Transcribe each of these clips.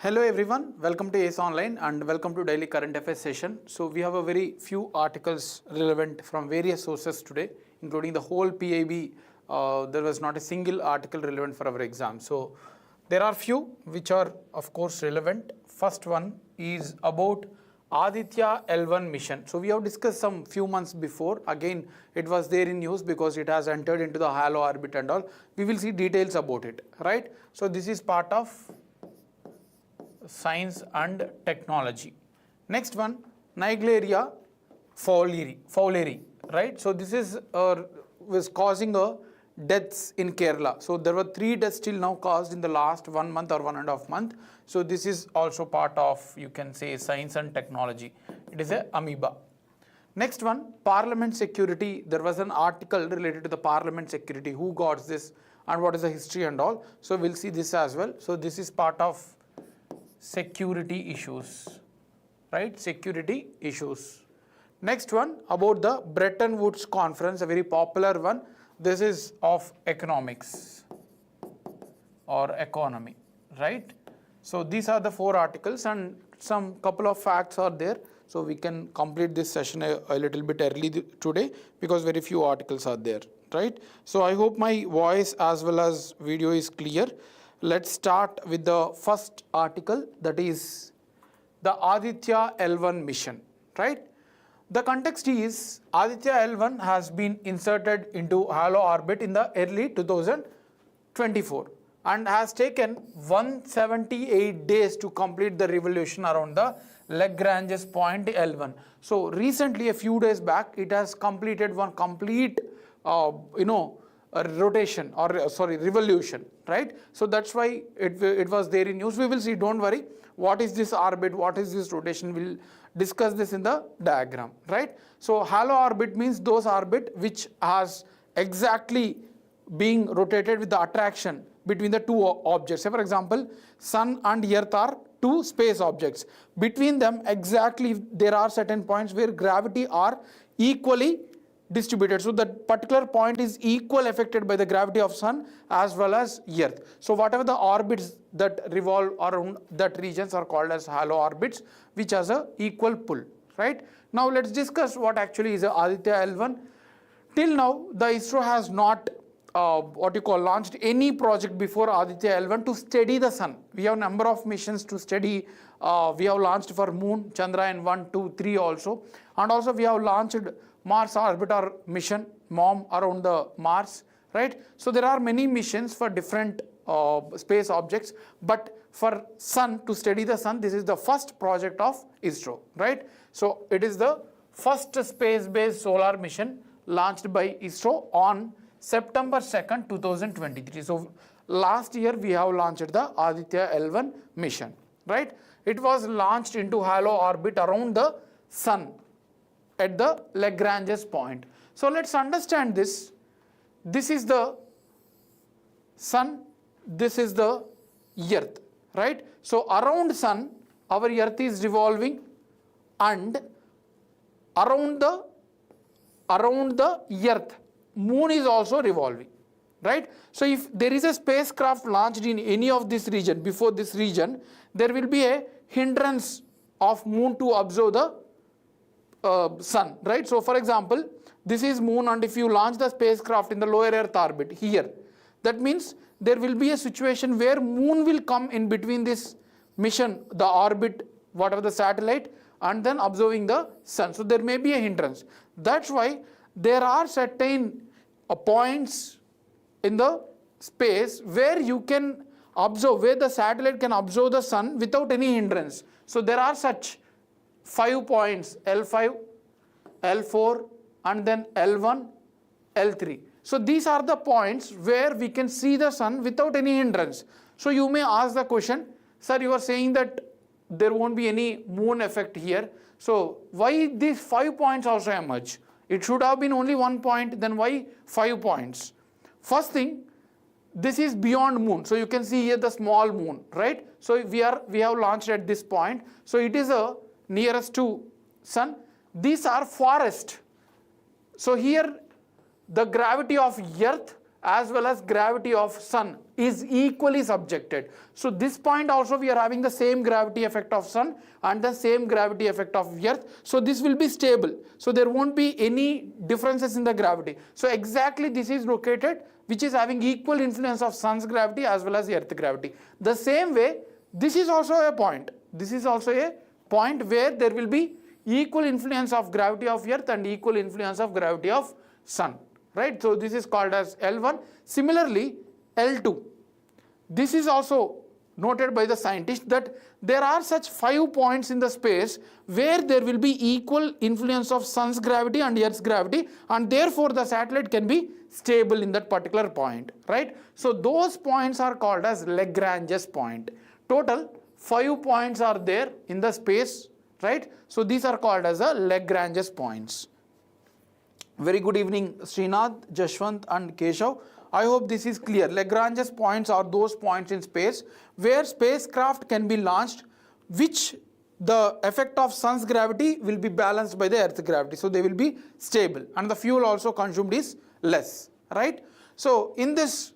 Hello everyone, welcome to ACE Online and welcome to Daily Current Affairs session. So we have a very few articles relevant from various sources today, including the whole PIB. There was not a single article relevant for our exam. So there are few which are of course relevant. First one is about Aditya L1 mission. So we have discussed some few months before. Again, it was there in news because it has entered into the halo orbit and all. We will see details about it, right? So this is part of science and technology. Next one, Naegleria fowleri, right? So this is was causing deaths in Kerala. So there were 3 deaths till now caused in the last 1 month or 1.5 months. So this is also part of, you can say, science and technology. It is a amoeba. Next one, parliament security. There was an article related to the parliament security, who got this and what is the history and all. So we'll see this as well. So this is part of security issues, right? Security issues. Next one, about the Bretton Woods conference, a very popular one. This is of economics or economy, right? So these are the 4 articles and some couple of facts are there. So we can complete this session a little bit early today because very few articles are there, right? So I hope my voice as well as video is clear. Let's start with the first article, that is the Aditya L1 mission, right? The context is Aditya L1 has been inserted into halo orbit in the early 2024 and has taken 178 days to complete the revolution around the Lagrange's point L1. So recently, a few days back, it has completed one complete, rotation or revolution, right? So that's why it was there in news. We will see, don't worry, what is this orbit, what is this rotation, we'll discuss this in the diagram, right? So halo orbit means those orbit which has exactly being rotated with the attraction between the 2 objects. Say for example, sun and earth are 2 space objects. Between them exactly there are certain points where gravity are equally distributed. So that particular point is equal affected by the gravity of sun as well as earth. So whatever the orbits that revolve around that regions are called as halo orbits, which has a equal pull, right? Now let's discuss what actually is a Aditya L1. Till now, the ISRO has not launched any project before Aditya L1 to study the sun. We have number of missions to study. We have launched for moon, Chandra 1, 2, 3 also. And also we have launched Mars orbiter mission, MOM, around the Mars, right? So there are many missions for different space objects, but for sun, to study the sun, this is the first project of ISRO, right? So it is the first space-based solar mission launched by ISRO on September 2nd, 2023. So last year we have launched the Aditya L1 mission, right? It was launched into halo orbit around the sun at the Lagrange's point. So let's understand this. This is the sun, this is the earth, right? So around sun, our earth is revolving, and around the earth, moon is also revolving, right? So if there is a spacecraft launched in any of this region, before this region, there will be a hindrance of moon to observe the sun, right? So for example, this is moon, and if you launch the spacecraft in the lower earth orbit here, that means there will be a situation where moon will come in between this mission, the orbit, whatever the satellite, and then observing the sun. So there may be a hindrance. That's why there are certain points in the space where you can observe, where the satellite can observe the sun without any hindrance. So there are such 5 points, L5, L4, and then L1, L3. So these are the points where we can see the sun without any hindrance. So you may ask the question, sir, you are saying that there won't be any moon effect here. So why these 5 points also emerge? It should have been only 1 point, then why 5 points? First thing, this is beyond moon. So you can see here the small moon, right? So we have launched at this point. So it is a nearest to sun. These are forest. So here the gravity of earth as well as gravity of sun is equally subjected. So this point also we are having the same gravity effect of sun and the same gravity effect of earth. So this will be stable. So there won't be any differences in the gravity. So exactly this is located which is having equal influence of sun's gravity as well as earth gravity. The same way this is also a point. This is also a point where there will be equal influence of gravity of earth and equal influence of gravity of sun. Right, so this is called as L1. Similarly, L2. This is also noted by the scientists that there are such 5 points in the space where there will be equal influence of sun's gravity and earth's gravity, and therefore the satellite can be stable in that particular point. Right, so those points are called as Lagrange's point. Total 5 points are there in the space. Right, so these are called as the Lagrange's points. Very good evening, Srinath, Jashwant and Keshav. I hope this is clear. Lagrange's points are those points in space where spacecraft can be launched which the effect of sun's gravity will be balanced by the earth's gravity. So they will be stable and the fuel also consumed is less. Right. So in this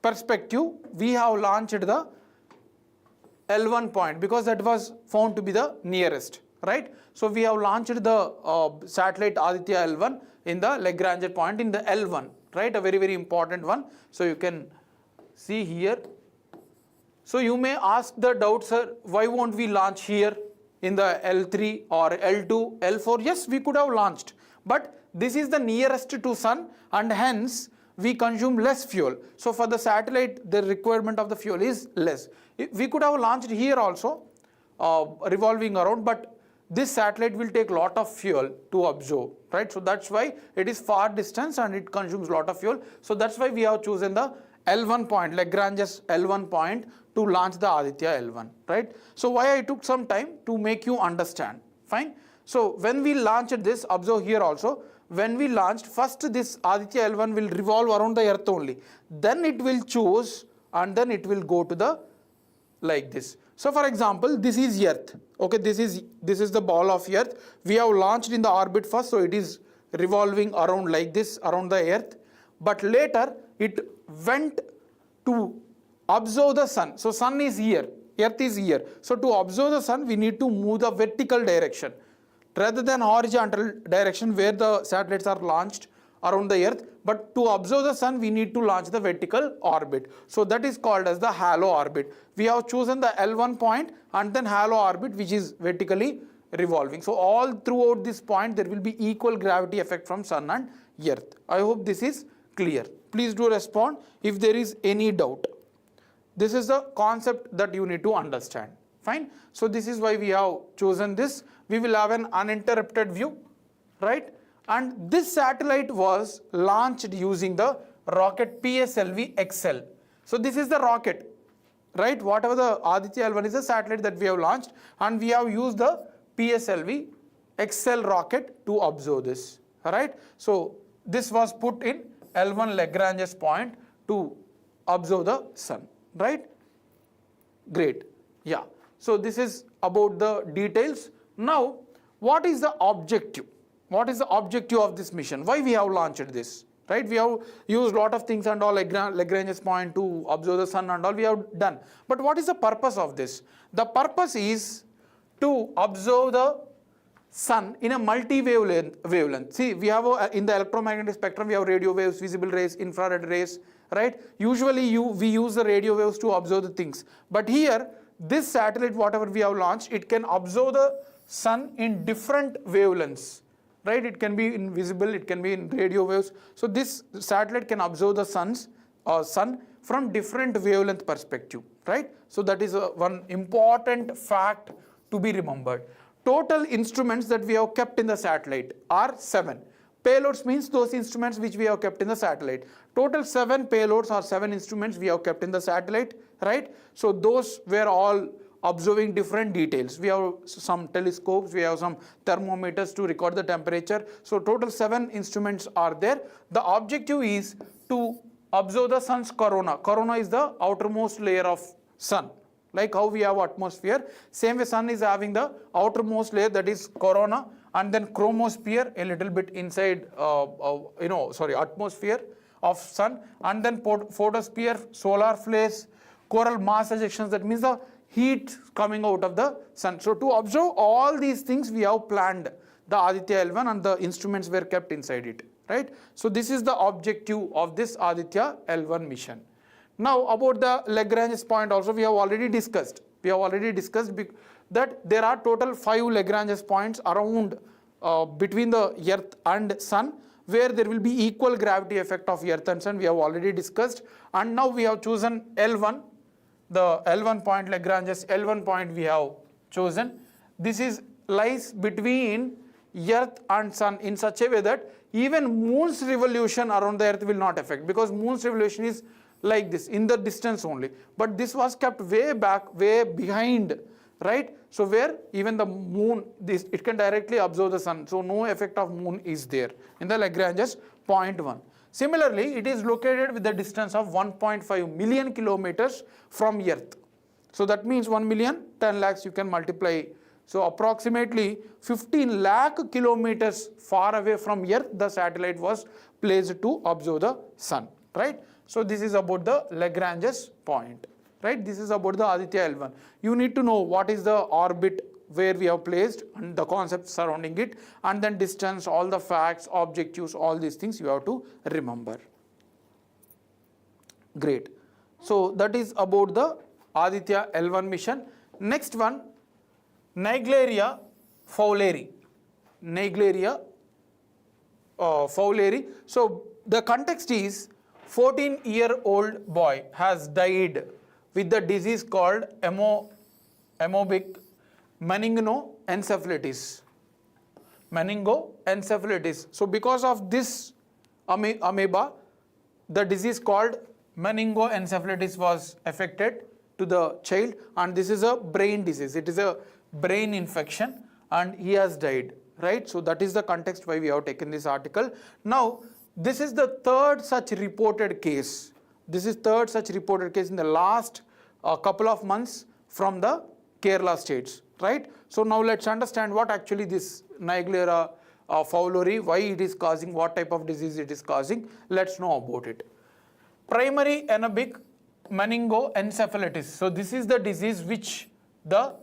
perspective, we have launched the L1 point because that was found to be the nearest. Right. So we have launched the satellite Aditya L1 in the Lagrange point in the L1, right, a very, very important one. So you can see here. So you may ask the doubt, sir, why won't we launch here in the L3 or L2, L4? Yes, we could have launched, but this is the nearest to sun and hence we consume less fuel. So for the satellite, the requirement of the fuel is less. We could have launched here also, revolving around, but this satellite will take lot of fuel to absorb, right? So that's why it is far distance and it consumes lot of fuel. So that's why we have chosen the L1 point, Lagrange's L1 point to launch the Aditya L1, right? So why I took some time to make you understand, fine? So when we launched this, observe here also, when we launched, first this Aditya L1 will revolve around the earth only. Then it will choose and then it will go to the, like this. So for example, this is earth. Okay, this is the ball of earth. We have launched in the orbit first, so it is revolving around like this around the earth. But later it went to observe the sun. So sun is here, earth is here. So to observe the sun, we need to move the vertical direction rather than horizontal direction where the satellites are launched around the earth. But to observe the sun, we need to launch the vertical orbit. So that is called as the halo orbit. We have chosen the L1 point and then halo orbit, which is vertically revolving. So all throughout this point, there will be equal gravity effect from sun and earth. I hope this is clear. Please do respond if there is any doubt. This is the concept that you need to understand. Fine. So this is why we have chosen this. We will have an uninterrupted view, right? And this satellite was launched using the rocket PSLV XL. So this is the rocket, right? Whatever the Aditya L1 is a satellite that we have launched, and we have used the PSLV XL rocket to observe this, right? So this was put in L1 Lagrange's point to observe the sun, right? Great. Yeah. So this is about the details. Now, what is the objective? What is the objective of this mission? Why we have launched this, right? We have used lot of things and all, Lagrange's point to observe the sun and all we have done. But what is the purpose of this? The purpose is to observe the sun in a multi-wavelength. See, we have in the electromagnetic spectrum, we have radio waves, visible rays, infrared rays, right? Usually we use the radio waves to observe the things. But here, this satellite, whatever we have launched, it can observe the sun in different wavelengths. Right, it can be in visible, it can be in radio waves. So this satellite can observe the sun from different wavelength perspective, right? So that is one important fact to be remembered. Total instruments that we have kept in the satellite are 7. Payloads means those instruments which we have kept in the satellite. Total 7 payloads or 7 instruments we have kept in the satellite, right? So those were all observing different details. We have some telescopes, we have some thermometers to record the temperature. So total 7 instruments are there. The objective is to observe the sun's corona. Corona is the outermost layer of sun. Like how we have atmosphere, same way sun is having the outermost layer, that is corona, and then chromosphere a little bit inside, atmosphere, of sun, and then photosphere, solar flares, coral mass ejections, that means the heat coming out of the sun. So to observe all these things, we have planned the Aditya L1 and the instruments were kept inside it, right? So this is the objective of this Aditya L1 mission. Now about the Lagrange's point also we have already discussed. We have already discussed that there are total 5 Lagrange's points around between the earth and sun, where there will be equal gravity effect of earth and sun. We have already discussed, and now we have chosen L1, the L1 point, Lagrange's L1 point we have chosen. This is lies between earth and sun in such a way that even moon's revolution around the earth will not affect, because moon's revolution is like this in the distance only, but this was kept way back, way behind, right? So where even the moon, it can directly observe the sun, so no effect of moon is there in the Lagrange's point 1. Similarly, it is located with the distance of 1.5 million kilometers from earth. So that means 1 million, 10 lakhs you can multiply. So approximately 15 lakh kilometers far away from earth, the satellite was placed to observe the sun, right? So this is about the Lagrange's point, right? This is about the Aditya L1. You need to know what is the orbit where we have placed and the concepts surrounding it, and then distance, all the facts, objectives, all these things you have to remember. Great. So that is about the Aditya L1 mission. Next one, Naegleria fowleri. Naegleria fowleri. So the context is 14-year-old boy has died with the disease called amoebic meningoencephalitis. Meningoencephalitis. So because of this amoeba, the disease called meningoencephalitis was affected to the child, and this is a brain disease. It is a brain infection and he has died, right? So that is the context why we have taken this article. Now this is the third such reported case. This is third such reported case in the last couple of months from the Kerala states, right? So now let's understand what actually this Naegleria fowleri, why it is causing, what type of disease it is causing. Let's know about it. Primary amoebic meningoencephalitis. So this is the disease which the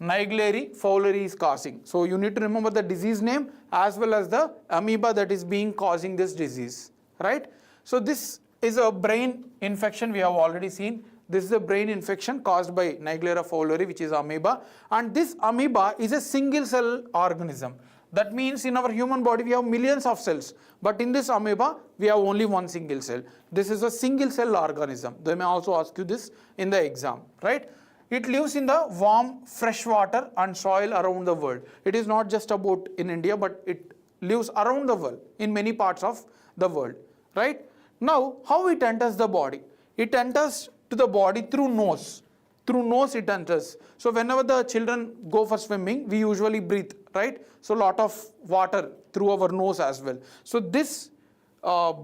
Naegleria fowleri is causing. So you need to remember the disease name as well as the amoeba that is being causing this disease, right? So this is a brain infection we have already seen. This is a brain infection caused by Naegleria fowleri, which is amoeba, and this amoeba is a single cell organism. That means in our human body we have millions of cells, but in this amoeba we have only one single cell. This is a single cell organism. They may also ask you this in the exam, right? It lives in the warm, fresh water and soil around the world. It is not just about in India, but it lives around the world, in many parts of the world, right? Now, how it enters the body? It enters to the body through nose. Through nose it enters. So whenever the children go for swimming, we usually breathe, right? So lot of water through our nose as well. So this amoeba,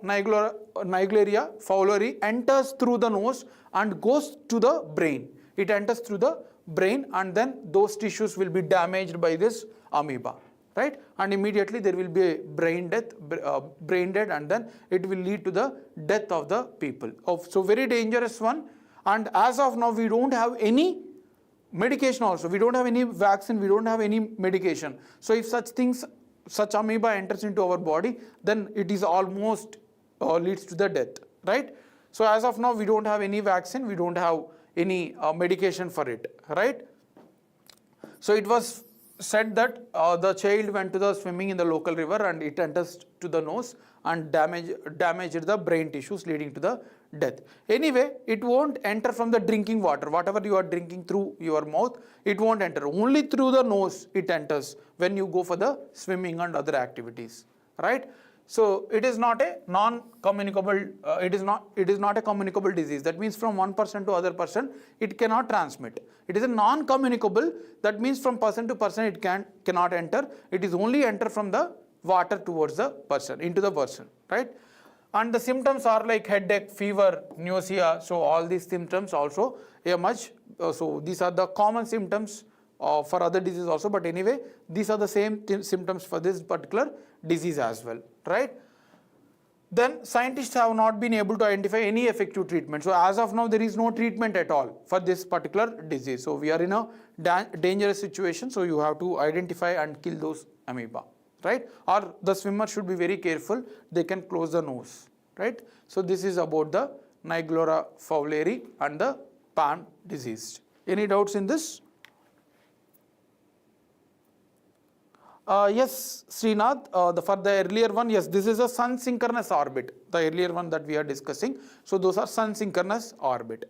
Naegleria fowleri, enters through the nose and goes to the brain. It enters through the brain, and then those tissues will be damaged by this amoeba, right? And immediately there will be a brain death, and then it will lead to the death of the people. So very dangerous one. And as of now, we don't have any medication also. We don't have any vaccine. We don't have any medication. So if such amoeba enters into our body, then it is almost leads to the death, right? So as of now, we don't have any vaccine. We don't have any medication for it, right? So it was said that the child went to the swimming in the local river and it enters to the nose and damaged the brain tissues, leading to the death. Anyway, it won't enter from the drinking water. Whatever you are drinking through your mouth, it won't enter. Only through the nose it enters when you go for the swimming and other activities, right? So it is not a non-communicable. It is not a communicable disease. That means from one person to other person it cannot transmit. It is a non-communicable. That means from person to person it cannot enter. It is only enter from the water towards the person, into the person, right? And the symptoms are like headache, fever, nausea. So all these symptoms also emerge. So these are the common symptoms for other diseases also. But anyway, these are the same symptoms for this particular disease as well, right? then scientists have not been able to identify any effective treatment. So as of now, there is no treatment at all for this particular disease. So we are in a dangerous situation. So you have to identify and kill those amoeba, right? Or the swimmer should be very careful. They can close the nose, right? So this is about the Naegleria fowleri and the pan disease. Any doubts in this? Yes, Srinath, for the earlier one, yes, this is a sun synchronous orbit, the earlier one that we are discussing. So those are sun synchronous orbit.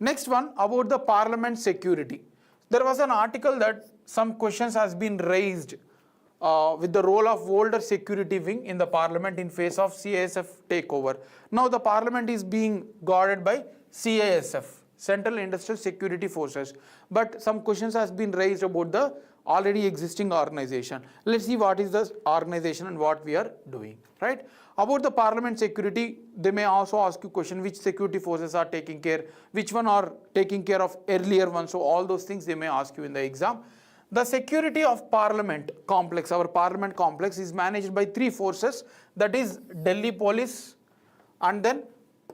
Next one about the parliament security. There was an article that some questions has been raised with the role of older security wing in the parliament in face of CISF takeover. Now the parliament is being guarded by CISF, Central Industrial Security Forces. But some questions has been raised about the already existing organization. Let's see what is the organization and what we are doing, right? About the parliament security, they may also ask you question which security forces are taking care, which one are taking care of earlier ones. So all those things they may ask you in the exam. The security of parliament complex, our parliament complex is managed by three forces, that is Delhi police and then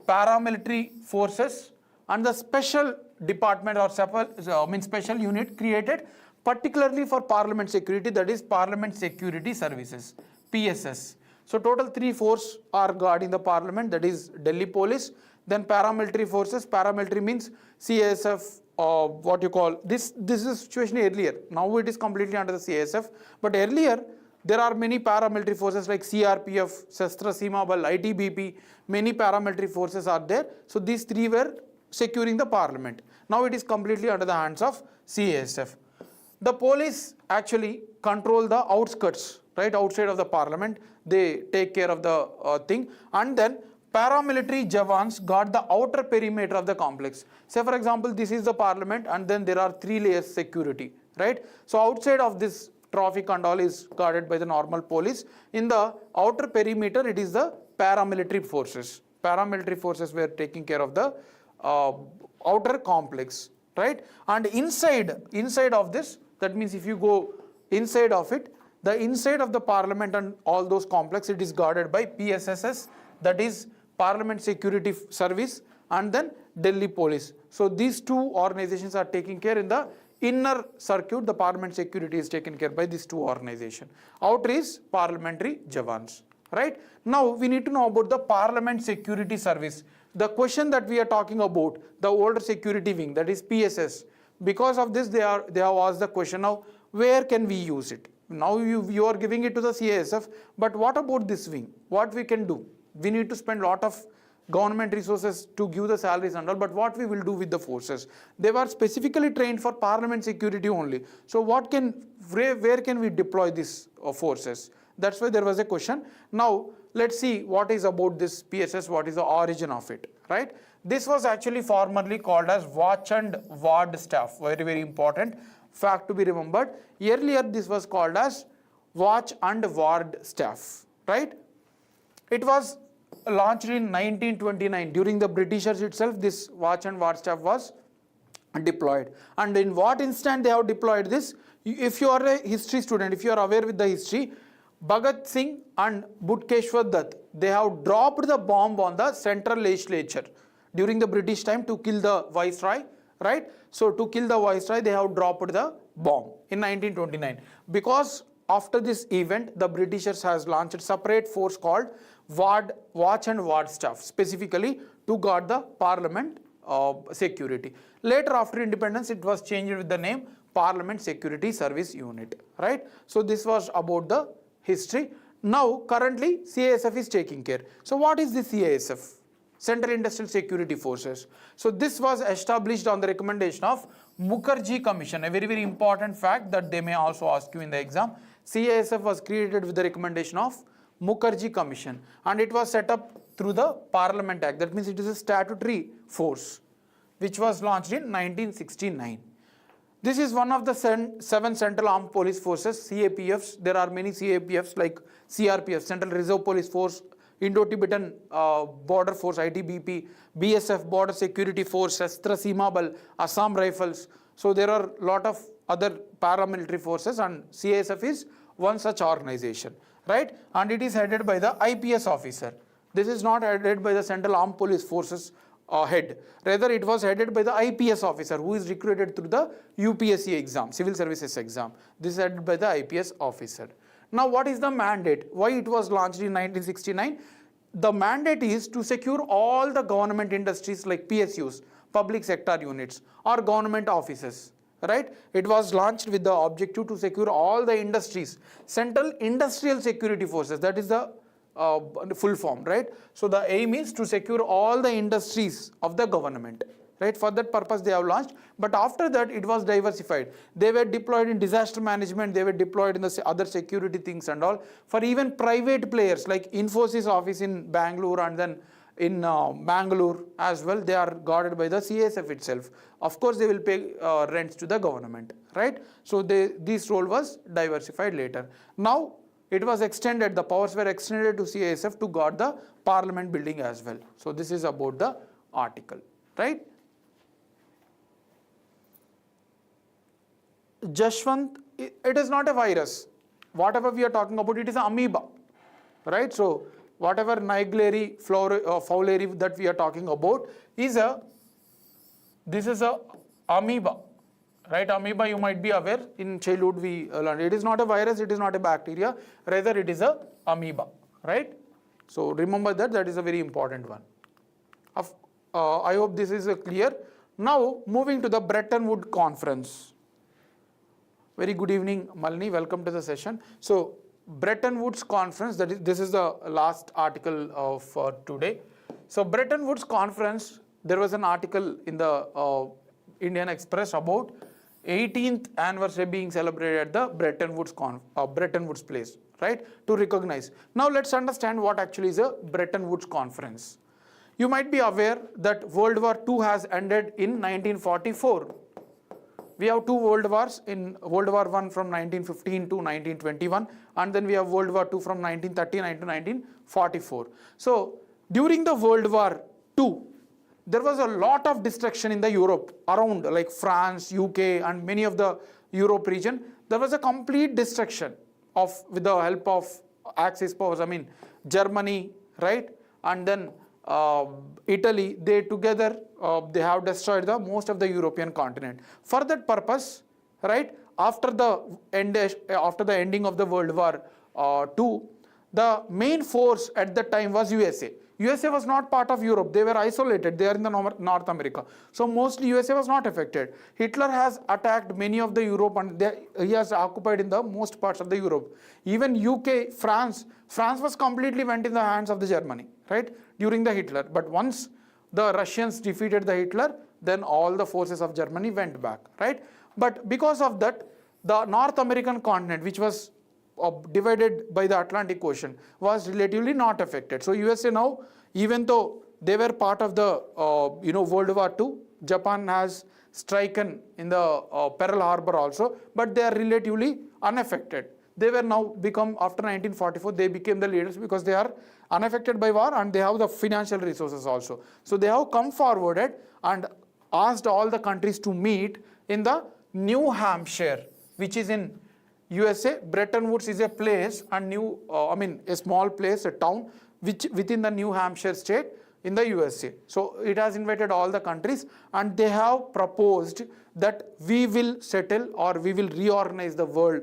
paramilitary forces and the special department or special unit created particularly for parliament security, that is Parliament Security Services, PSS. So total three forces are guarding the parliament, that is Delhi police, then paramilitary forces. Paramilitary means CISF, what you call this is a situation earlier. Now it is completely under the CISF, but earlier there are many paramilitary forces like CRPF, Shastra Seema Bal, ITBP, many paramilitary forces are there. So these three were securing the parliament. Now it is completely under the hands of CISF. The police actually control the outskirts, right, outside of the parliament. They take care of the thing, and then paramilitary Jawans guard the outer perimeter of the complex. Say for example, this is the parliament and then there are three layers security, right? So outside of this traffic and all is guarded by the normal police. In the outer perimeter, it is the paramilitary forces. Paramilitary forces were taking care of the outer complex, right? And inside of this, that means if you go inside of it, the inside of the parliament and all those complex, it is guarded by PSSS, that is Parliament Security Service, and then Delhi Police. So these two organizations are taking care in the inner circuit. The parliament security is taken care by these two organizations. Outer is parliamentary Jawans, right? Now we need to know about the Parliament Security Service. The question that we are talking about, the older security wing, that is PSS. Because of this, they have asked the question now, where can we use it? Now you are giving it to the CISF, but what about this wing? What we can do? We need to spend a lot of government resources to give the salaries and all, but what we will do with the forces? They were specifically trained for parliament security only. So where can we deploy these forces? That's why there was a question. Now let's see what is about this PSS, what is the origin of it, right? This was actually formerly called as Watch and Ward Staff. Very, very important fact to be remembered. Earlier this was called as Watch and Ward Staff, right? It was launched in 1929. During the Britishers itself, this Watch and Ward Staff was deployed. And in what instant they have deployed this? If you are a history student, if you are aware with the history, Bhagat Singh and Butkeshwar Dutt, they have dropped the bomb on the central legislature during the British time to kill the viceroy, right? So to kill the viceroy, they have dropped the bomb in 1929. Because after this event, the Britishers has launched a separate force called Watch and Ward Staff, specifically to guard the parliament security. Later, after independence, it was changed with the name Parliament Security Service Unit, right? So this was about the history. Now, currently, CISF is taking care. So what is the CISF? Central Industrial Security Forces. So this was established on the recommendation of Mukherjee Commission. A very, very important fact that they may also ask you in the exam. CISF was created with the recommendation of Mukherjee Commission, and it was set up through the Parliament Act. That means it is a statutory force which was launched in 1969. This is one of the 7 Central Armed Police Forces, CAPFs. There are many CAPFs like CRPF, Central Reserve Police Force, Indo-Tibetan Border Force, ITBP, BSF, Border Security Force, Shastra Seema Bal, Assam Rifles. So there are a lot of other paramilitary forces, and CISF is one such organization, right? And it is headed by the IPS officer, This is not headed by the Central Armed Police Forces head. Rather, it was headed by the IPS officer who is recruited through the UPSC exam, Civil Services exam. This is headed by the IPS officer. Now, what is the mandate? Why it was launched in 1969? The mandate is to secure all the government industries like PSUs, public sector units, or government offices. Right? It was launched with the objective to secure all the industries. Central Industrial Security Forces, that is the full form, right? So the aim is to secure all the industries of the government, right? For that purpose they have launched, but after that it was diversified. They were deployed in disaster management, they were deployed in the other security things and all. For even private players like Infosys office in Bangalore and then in Bangalore as well, they are guarded by the CSF itself. Of course, they will pay rents to the government, right? So this role was diversified later. Now, it was extended, the powers were extended to CSF to guard the parliament building as well. So this is about the article, right? Jashwant, it is not a virus. Whatever we are talking about, it is an amoeba, right? So whatever Naegleri fowleri that we are talking about is this is a amoeba. Right, amoeba you might be aware, in childhood we learned. It is not a virus, it is not a bacteria, rather it is a amoeba, right? So remember that, that is a very important one. I hope this is clear. Now moving to the Bretton Woods Conference. Very good evening Malini, welcome to the session. So Bretton Woods Conference, this is the last article of today. So Bretton Woods Conference, there was an article in the Indian Express about 18th anniversary being celebrated at the Bretton Woods place, right, to recognize. Now let's understand what actually is a Bretton Woods Conference. You might be aware that World War II has ended in 1944. We have two world wars, in World War I from 1915 to 1921, and then we have World War II from 1939 to 1944. So during the World War II, there was a lot of destruction in the Europe around, like France, UK, and many of the Europe region. There was a complete destruction with the help of Axis powers. I mean, Germany, right, and then Italy. They together they have destroyed the most of the European continent. For that purpose, right, after the ending of the World War II, the main force at that time was USA. USA was not part of Europe, they were isolated, they are in the North America. So mostly USA was not affected. Hitler has attacked many of the Europe and he has occupied in the most parts of the Europe. Even UK, France was completely went in the hands of the Germany, right, during the Hitler. But once the Russians defeated the Hitler, then all the forces of Germany went back, right. But because of that, the North American continent, which was divided by the Atlantic Ocean, was relatively not affected. So USA now, even though they were part of the World War II, Japan has striken in the Pearl Harbor also, but they are relatively unaffected. They were now become, after 1944, they became the leaders because they are unaffected by war and they have the financial resources also. So they have come forwarded and asked all the countries to meet in the New Hampshire, which is in USA. Bretton Woods is a place and a small place, a town which within the New Hampshire state in the USA. So it has invited all the countries and they have proposed that we will settle or we will reorganize the world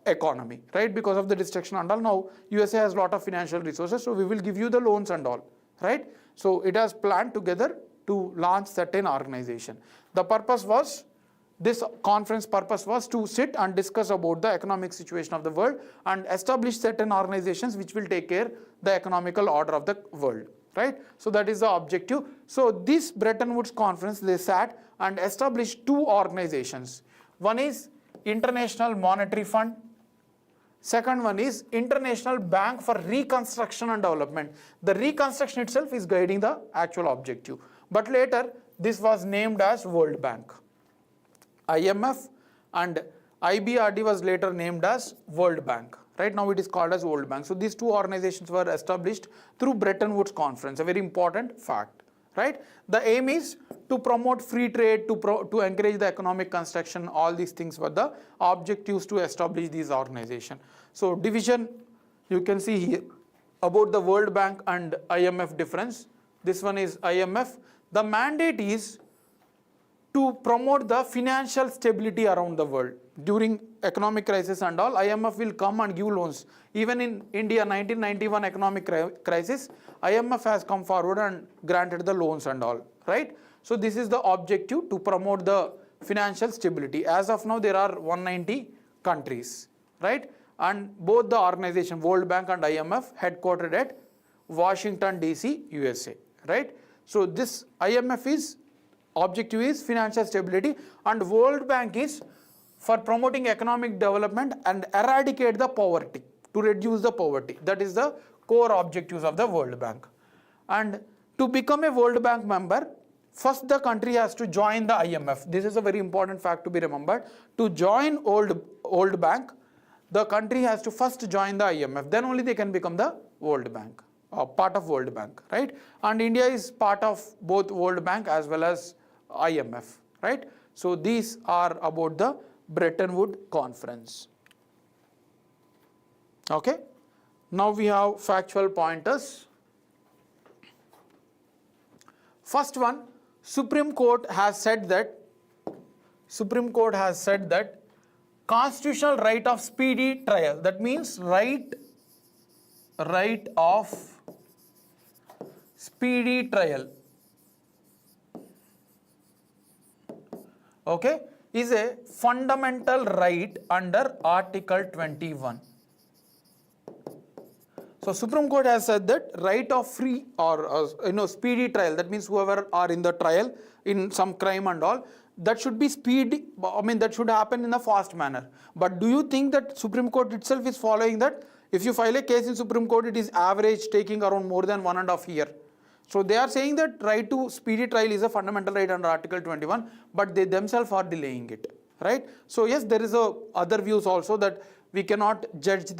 economy, right, because of the destruction and all. Now USA has a lot of financial resources, so we will give you the loans and all, right. So it has planned together to launch certain organization. The purpose was, this conference purpose was to sit and discuss about the economic situation of the world and establish certain organizations which will take care the economical order of the world, right. So that is the objective. So this Bretton Woods Conference, they sat and established two organizations. One is International Monetary Fund. Second one is International Bank for Reconstruction and Development. The reconstruction itself is guiding the actual objective. But later, this was named as World Bank. IMF and IBRD was later named as World Bank. Right now it is called as World Bank. So these two organizations were established through Bretton Woods Conference, a very important fact. Right? The aim is to promote free trade, to encourage the economic construction. All these things were the objectives to establish these organizations. So division, you can see here, about the World Bank and IMF difference. This one is IMF. The mandate is to promote the financial stability around the world. During economic crisis and all, IMF will come and give loans. Even in India, 1991 economic crisis, IMF has come forward and granted the loans and all, right? So this is the objective, to promote the financial stability. As of now, there are 190 countries, right? And both the organization, World Bank and IMF, headquartered at Washington, DC, USA, right? So this IMF is, objective is financial stability, and World Bank is for promoting economic development and eradicate the poverty, to reduce the poverty. That is the core objectives of the World Bank. And to become a World Bank member, first the country has to join the IMF. This is a very important fact to be remembered. To join World Bank, the country has to first join the IMF. Then only they can become the World Bank, or part of World Bank, right? And India is part of both World Bank as well as IMF, right? So these are about the Bretton Woods Conference. Okay. Now we have factual pointers. First one, Supreme Court has said that constitutional right of speedy trial, that means right of speedy trial, okay, is a fundamental right under Article 21. So Supreme Court has said that right of free or speedy trial, that means whoever are in the trial in some crime and all, that should be speedy, that should happen in a fast manner. But do you think that Supreme Court itself is following that? If you file a case in Supreme Court, it is average taking around more than 1.5 years. So they are saying that right to speedy trial is a fundamental right under Article 21, but they themselves are delaying it, right? So yes, there is other views also that we cannot judge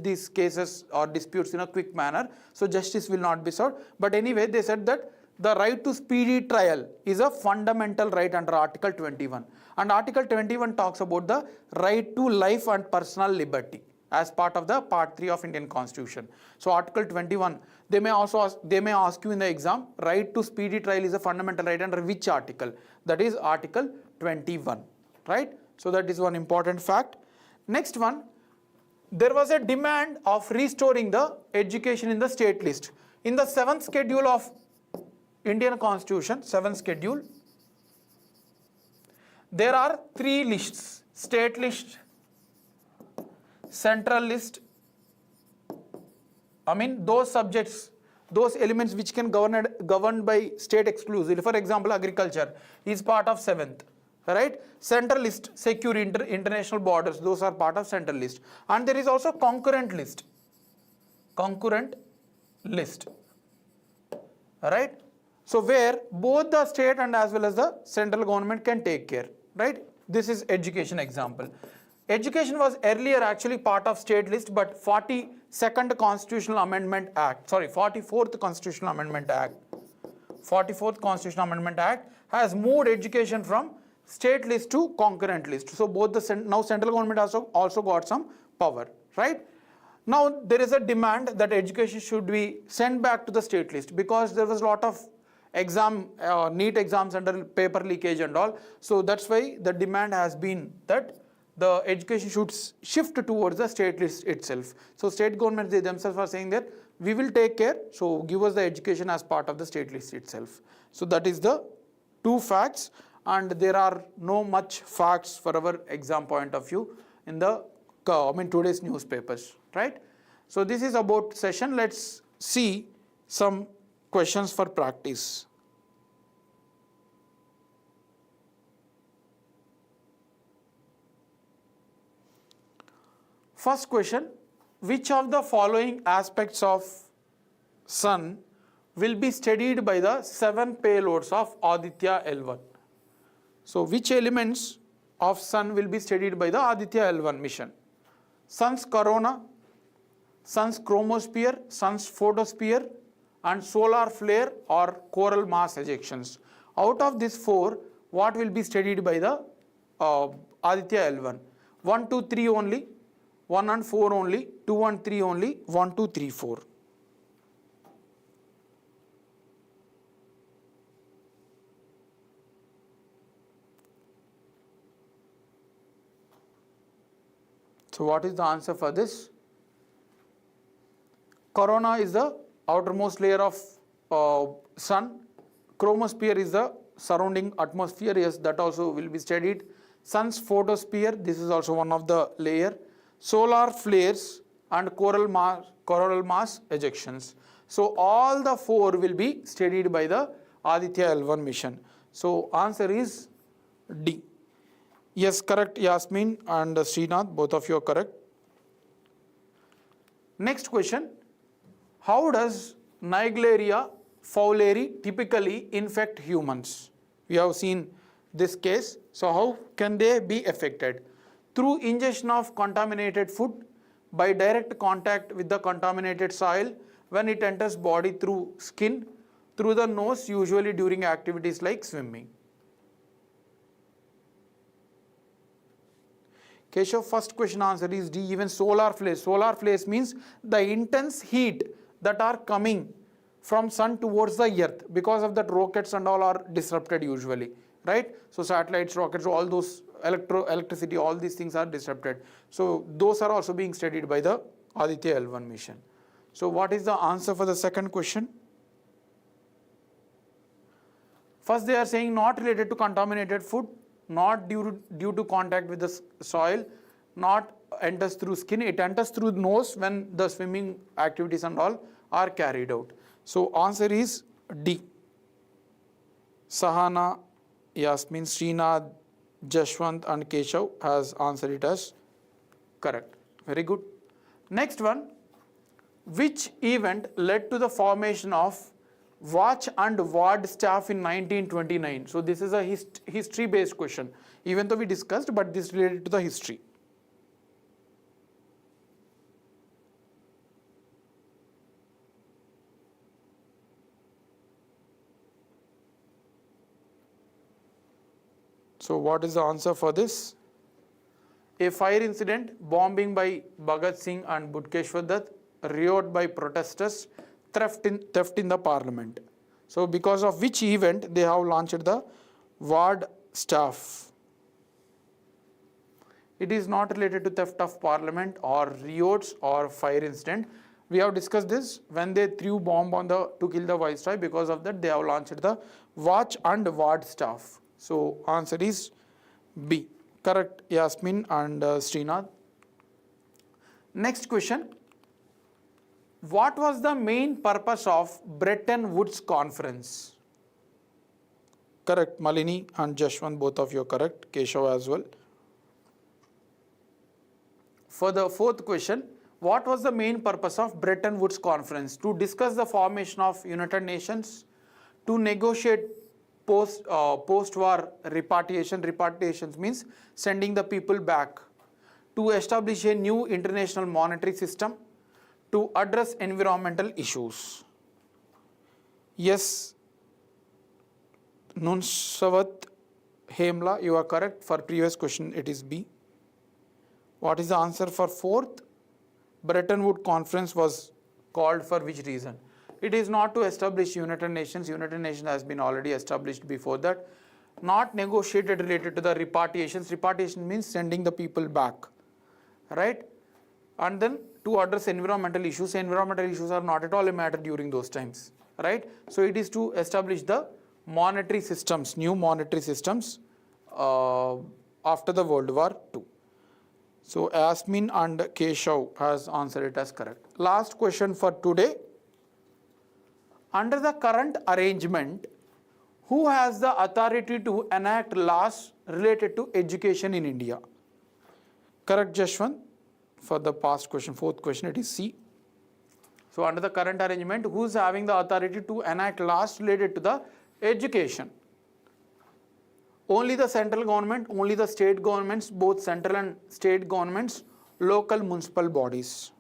these cases or disputes in a quick manner, so justice will not be served. But anyway, they said that the right to speedy trial is a fundamental right under Article 21, and Article 21 talks about the right to life and personal liberty as part of the Part 3 of Indian Constitution. So Article 21, they may ask you in the exam, right to speedy trial is a fundamental right under which article? That is Article 21, right? So that is one important fact. Next one, there was a demand of restoring the education in the state list. In the 7th schedule of Indian Constitution, 7th schedule, there are 3 lists: state list, central list, those subjects, those elements which can governed by state exclusively. For example, agriculture is part of 7th, right? Central list, secure international borders, those are part of central list. And there is also concurrent list, right? So where both the state and as well as the central government can take care, right? This is education example. Education was earlier actually part of state list, but 42nd Constitutional Amendment Act, 44th Constitutional Amendment Act, 44th Constitutional Amendment Act has moved education from state list to concurrent list. So both now central government also got some power, right? Now there is a demand that education should be sent back to the state list, because there was a lot of NEET exams under paper leakage and all. So that's why the demand has been that the education should shift towards the state list itself. So state governments, they themselves are saying that we will take care, so give us the education as part of the state list itself. So that is the 2 facts, and there are no much facts for our exam point of view in the today's newspapers, right? So this is about session. Let's see some questions for practice. First question, which of the following aspects of Sun will be studied by the 7 payloads of Aditya L1? So which elements of Sun will be studied by the Aditya L1 mission? Sun's corona, Sun's chromosphere, Sun's photosphere, and solar flare or coronal mass ejections. Out of these 4, what will be studied by the Aditya L1? 1, 2, 3 only, 1 and 4 only, 2 and 3 only, 1, 2, 3, 4. So what is the answer for this? Corona is the outermost layer of sun. Chromosphere is the surrounding atmosphere. Yes, that also will be studied. Sun's photosphere, this is also one of the layer. Solar flares and coronal mass ejections. So all the 4 will be studied by the Aditya L1 mission. So answer is D. Yes, correct, Yasmin and Srinath, both of you are correct. Next question. How does Naegleria fowleri typically infect humans? We have seen this case. So how can they be affected? Through ingestion of contaminated food, by direct contact with the contaminated soil, when it enters body through skin, through the nose, usually during activities like swimming. Keshav, first question answer is D, even solar flares. Solar flares means the intense heat that are coming from sun towards the earth. Because of that, rockets and all are disrupted usually, right? So satellites, rockets, all those electricity, all these things are disrupted. So those are also being studied by the Aditya L1 mission. So what is the answer for the second question? First they are saying not related to contaminated food, not due to contact with the soil, not enters through skin, it enters through nose when the swimming activities and all are carried out. So answer is D. Sahana, Yasmin, Srinath, Jashwant and Keshav has answered it as correct. Very good. Next one. Which event led to the formation of watch and ward staff in 1929? So this is a history based question, even though we discussed, but this related to the history. So what is the answer for this? A fire incident, bombing by Bhagat Singh and Budkeshwar Dutt, riot by protesters, theft in the parliament. So because of which event they have launched the ward staff? It is not related to theft of parliament or riots or fire incident. We have discussed this when they threw bomb to kill the viceroy. Because of that they have launched the watch and ward staff. So answer is B. Correct, Yasmin and Srinath. Next question. What was the main purpose of Bretton Woods Conference? Correct, Malini and Jashwant, both of you are correct. Keshav as well. For the fourth question, what was the main purpose of Bretton Woods Conference? To discuss the formation of United Nations, to negotiate post-war repatriation. Repatriation means sending the people back. To establish a new international monetary system, to address environmental issues. Yes, Nunsavat Hemla, you are correct. For previous question it is B. What is the answer for fourth? Bretton Woods Conference was called for which reason? It is not to establish United Nations. United Nations has been already established before that. Not negotiated related to the repatriations. Repatriation means sending the people back, right? And then to address environmental issues. Environmental issues are not at all a matter during those times, right? So it is to establish the monetary systems, new monetary systems after the World War II. So Yasmin and Keshav has answered it as correct. Last question for today. Under the current arrangement, who has the authority to enact laws related to education in India? Correct, Jashwant. For the past question, fourth question, it is C. So under the current arrangement, who is having the authority to enact laws related to the education? Only the central government, only the state governments, both central and state governments, local municipal bodies.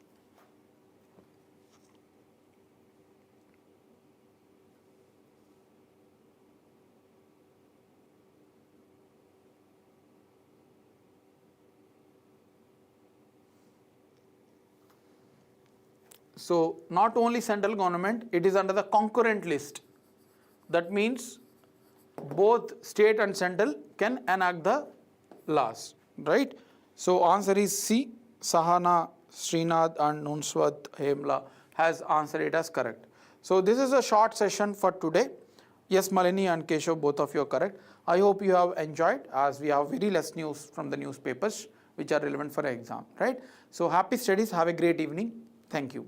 So not only central government, it is under the concurrent list. That means both state and central can enact the laws, right? So answer is C. Sahana, Srinath and Nunswat Hemla has answered it as correct. So this is a short session for today. Yes, Malini and Keshav, both of you are correct. I hope you have enjoyed, as we have very less news from the newspapers which are relevant for exam, right? So happy studies, have a great evening. Thank you.